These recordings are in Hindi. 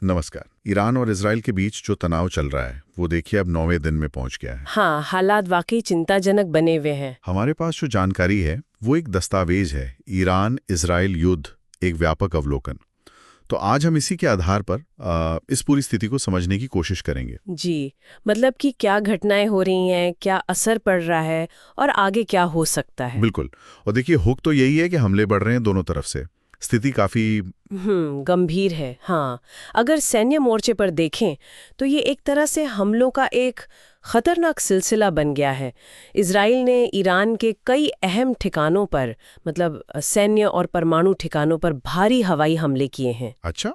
नमस्कार। ईरान और इजराइल के बीच जो तनाव चल रहा है वो देखिए अब 9वें दिन में पहुंच गया है। हाँ, हालात वाकई चिंताजनक बने हुए हैं। हमारे पास जो जानकारी है वो एक दस्तावेज है, ईरान इजराइल युद्ध एक व्यापक अवलोकन। तो आज हम इसी के आधार पर इस पूरी स्थिति को समझने की कोशिश करेंगे। जी, मतलब कि क्या घटनाएं हो रही हैं, क्या असर पड़ रहा है और आगे क्या हो सकता है। बिल्कुल। और देखिए हुक तो यही है कि हमले बढ़ रहे हैं दोनों तरफ से। स्थिति काफी गंभीर है। हाँ, अगर सैन्य मोर्चे पर देखें तो ये एक तरह से हमलों का एक खतरनाक सिलसिला बन गया है। इजराइल ने ईरान के कई अहम ठिकानों पर, मतलब सैन्य और परमाणु ठिकानों पर भारी हवाई हमले किए हैं। अच्छा,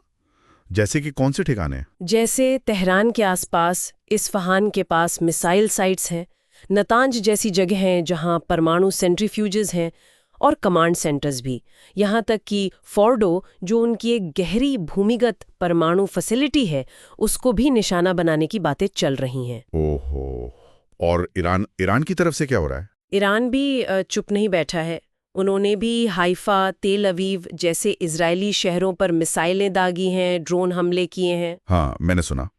जैसे कि कौन से ठिकाने? जैसे तेहरान के आसपास, इस्फहान के पास मिसाइल साइट्स हैं, नतांज जैसी जगह हैं जहां परमाणु सेंट्रीफ्यूजेस हैं, और कमांड सेंटर्स भी। यहाँ तक कि फोर्डो, जो उनकी एक गहरी भूमिगत परमाणु फैसिलिटी है, उसको भी निशाना बनाने की बातें चल रही हैं। ओहो। और ईरान ईरान की तरफ से क्या हो रहा है? ईरान भी चुप नहीं बैठा है। उन्होंने भी हाइफा, तेल अवीव जैसे इजरायली शहरों पर मिसाइलें दागी हैं, ड्रोन हमले किए हैं। हाँ, मैंने सुना।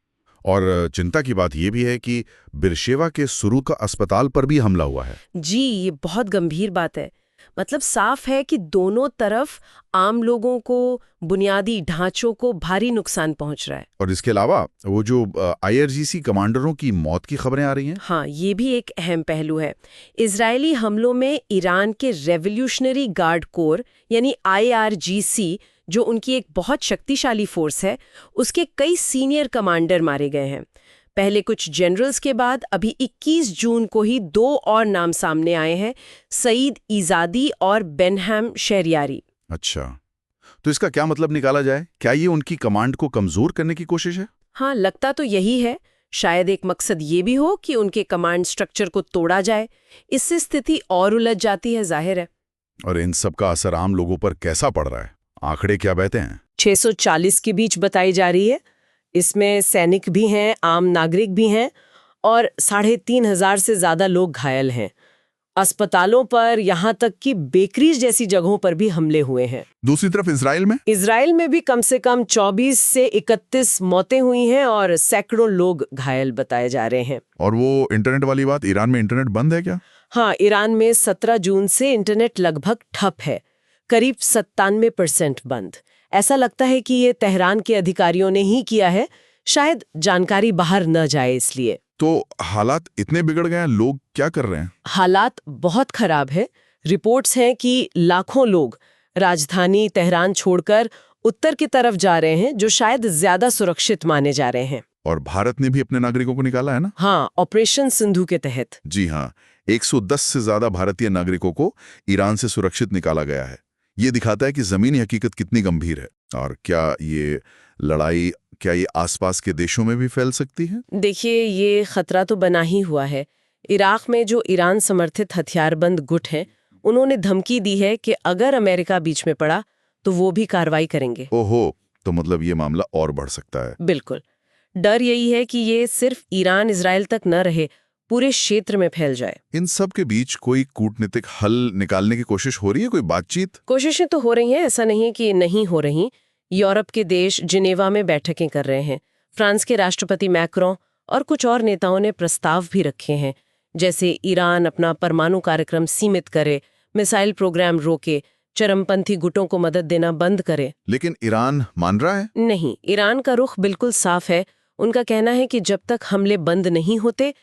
और चिंता की बात यह भी है कि बिरशेवा के सुरू का अस्पताल पर भी हमला हुआ है। जी, ये बहुत गंभीर बात है। मतलब साफ है कि दोनों तरफ आम लोगों को, बुनियादी ढांचों को भारी नुकसान पहुंच रहा है। और इसके अलावा वो जो आईआरजीसी कमांडरों की मौत की खबरें आ रही हैं। हाँ, ये भी एक अहम पहलू है। इजरायली हमलों में ईरान के रेवोल्यूशनरी गार्ड कोर यानी आईआरजीसी, जो उनकी एक बहुत शक्तिशाली फोर्स है, उसके कई सीनियर कमांडर मारे गए हैं। पहले कुछ जनरल्स के बाद अभी 21 जून को ही 2 और नाम सामने आए हैं, सईद ईजादी और बेनहम शहरियारी। अच्छा, तो इसका क्या मतलब निकाला जाए? क्या ये उनकी कमांड को कमजोर करने की कोशिश है? हाँ, लगता तो यही है। शायद एक मकसद ये भी हो कि उनके कमांड स्ट्रक्चर को तोड़ा जाए। इससे स्थिति और उलझ जाती है, जाहिर है। और इन सब का असर आम लोगों पर कैसा पड़ रहा है? आंकड़े क्या बहते हैं? 640 के बीच बताई जा रही है। इसमें सैनिक भी हैं, आम नागरिक भी हैं, और 3,500 से ज्यादा लोग घायल हैं। अस्पतालों पर, यहाँ तक कि बेकरीज जैसी जगहों पर भी हमले हुए हैं। दूसरी तरफ इजराइल में भी कम से कम 24 से 31 मौतें हुई हैं और सैकड़ों लोग घायल बताए जा रहे हैं। और वो इंटरनेट वाली बात, ईरान में इंटरनेट बंद है क्या? हाँ, ईरान में 17 जून से इंटरनेट लगभग ठप है, करीब 97% बंद। ऐसा लगता है कि ये तेहरान के अधिकारियों ने ही किया है, शायद जानकारी बाहर न जाए इसलिए। तो हालात इतने बिगड़ गए हैं, लोग क्या कर रहे हैं? हालात बहुत खराब है। रिपोर्ट्स हैं कि लाखों लोग राजधानी तेहरान छोड़कर उत्तर की तरफ जा रहे हैं, जो शायद ज्यादा सुरक्षित माने जा रहे हैं। और भारत ने भी अपने नागरिकों को निकाला है ना? हाँ, ऑपरेशन सिंधु के तहत। जी हाँ, 110 से ज्यादा भारतीय नागरिकों को ईरान से सुरक्षित निकाला गया है। ये दिखाता है कि जमीनी हकीकत कितनी गंभीर है। और क्या ये लड़ाई आसपास के देशों में भी फैल सकती है? देखिए, ये खतरा तो बना ही हुआ है। इराक में जो ईरान समर्थित हथियारबंद गुट हैं, उन्होंने धमकी दी है कि अगर अमेरिका बीच में पड़ा तो वो भी कार्रवाई करेंगे। ओहो, तो मतलब ये मामला और बढ़ सकता है। बिल्कुल। डर यही है कि ये सिर्फ ईरान इजराइल तक न रहे, पूरे क्षेत्र में फैल जाए। इन सब के बीच कोई कूटनीतिक हल निकालने की कोशिश हो रही है? कोई बातचीत? कोशिशें तो हो रही हैं, ऐसा नहीं है कि नहीं हो रही। यूरोप के देश जिनेवा में बैठकें कर रहे हैं। फ्रांस के राष्ट्रपति मैक्रों और कुछ और नेताओं ने प्रस्ताव भी रखे हैं, जैसे ईरान अपना परमाणु कार्यक्रम सीमित करे, मिसाइल प्रोग्राम रोके, चरमपंथी गुटों को मदद देना बंद करे। लेकिन ईरान मान रहा है? नहीं, ईरान का रुख बिल्कुल साफ है। उनका कहना है कि जब तक हमले बंद नहीं होते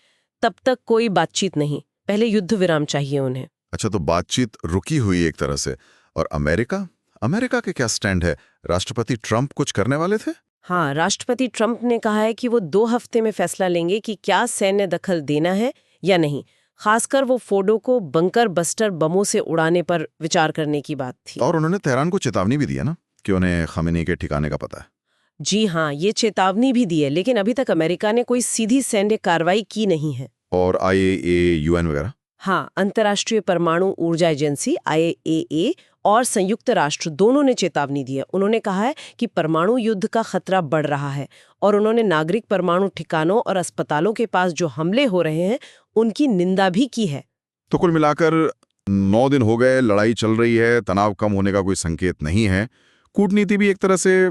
तब तक कोई बातचीत नहीं, पहले युद्ध विराम चाहिए उन्हें। अच्छा, तो बातचीत रुकी हुई एक तरह से। और अमेरिका के क्या स्टैंड है? राष्ट्रपति ट्रंप कुछ करने वाले थे? हाँ, राष्ट्रपति ट्रंप ने कहा है कि वो 2 हफ्ते में फैसला लेंगे कि क्या सैन्य दखल देना है या नहीं। खासकर वो फोर्डो को बंकर बस्टर बमों से उड़ाने पर विचार करने की बात थी। और उन्होंने तेहरान को चेतावनी भी दी है ना कि उन्हें खमेनी के ठिकाने का पता है। जी हाँ, ये चेतावनी भी दी है, लेकिन अभी तक अमेरिका ने कोई सीधी सैन्य कार्रवाई की नहीं है। और IAEA, UN वगैरह? हाँ, अंतर्राष्ट्रीय परमाणु ऊर्जा एजेंसी IAEA और संयुक्त राष्ट्र दोनों ने चेतावनी दी है। उन्होंने कहा है कि परमाणु युद्ध का खतरा बढ़ रहा है, और उन्होंने नागरिक परमाणु ठिकानों और अस्पतालों के पास जो हमले हो रहे हैं उनकी निंदा भी की है। तो कुल मिलाकर 9 दिन हो गए, लड़ाई चल रही है, तनाव कम होने का कोई संकेत नहीं है। कूटनीति भी एक तरह से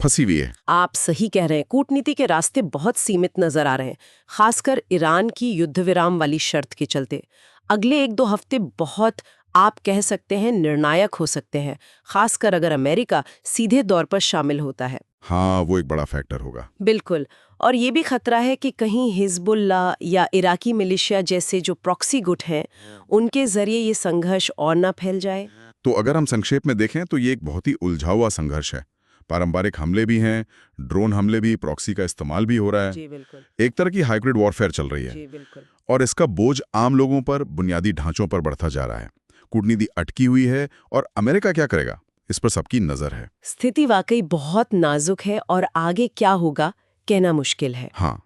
फंसी हुई है। आप सही कह रहे हैं, कूटनीति के रास्ते बहुत सीमित नजर आ रहे हैं, खासकर ईरान की युद्ध विराम वाली शर्त के चलते। अगले 1-2 हफ्ते बहुत, आप कह सकते हैं, निर्णायक हो सकते हैं, खासकर अगर अमेरिका सीधे तौर पर शामिल होता है। हाँ, वो एक बड़ा फैक्टर होगा। बिल्कुल। और ये भी खतरा है कि कहीं हिजबुल्लाह या इराकी मिलिशिया जैसे जो प्रॉक्सी गुट हैं, उनके जरिए ये संघर्ष और ना फैल जाए। तो अगर हम संक्षेप में देखें तो ये एक बहुत ही उलझा हुआ संघर्ष है। पारंपरिक हमले भी हैं, ड्रोन हमले भी, प्रॉक्सी का इस्तेमाल भी हो रहा है। जी बिल्कुल। एक तरह की हाइब्रिड वॉरफेयर चल रही है। जी बिल्कुल। और इसका बोझ आम लोगों पर, बुनियादी ढांचों पर बढ़ता जा रहा है। कूटनीति अटकी हुई है और अमेरिका क्या करेगा, इस पर सबकी नजर है। स्थिति वाकई बहुत नाजुक है और आगे क्या होगा कहना मुश्किल है। हाँ,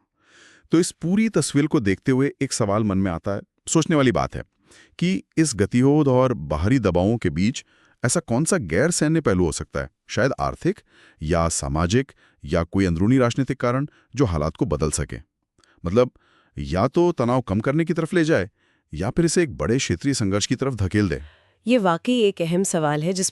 तो इस पूरी तस्वीर को देखते हुए एक सवाल मन में आता है, सोचने वाली बात है कि इस गतिरोध और बाहरी दबावों के बीच ऐसा कौन सा गैर सैन्य पहलू हो सकता है, शायद आर्थिक या सामाजिक या कोई अंदरूनी राजनीतिक कारण जो हालात को बदल सके। मतलब या तो तनाव कम करने की तरफ ले जाए या फिर इसे एक बड़े क्षेत्रीय संघर्ष की तरफ धकेल दे। ये वाकई एक अहम सवाल है जिस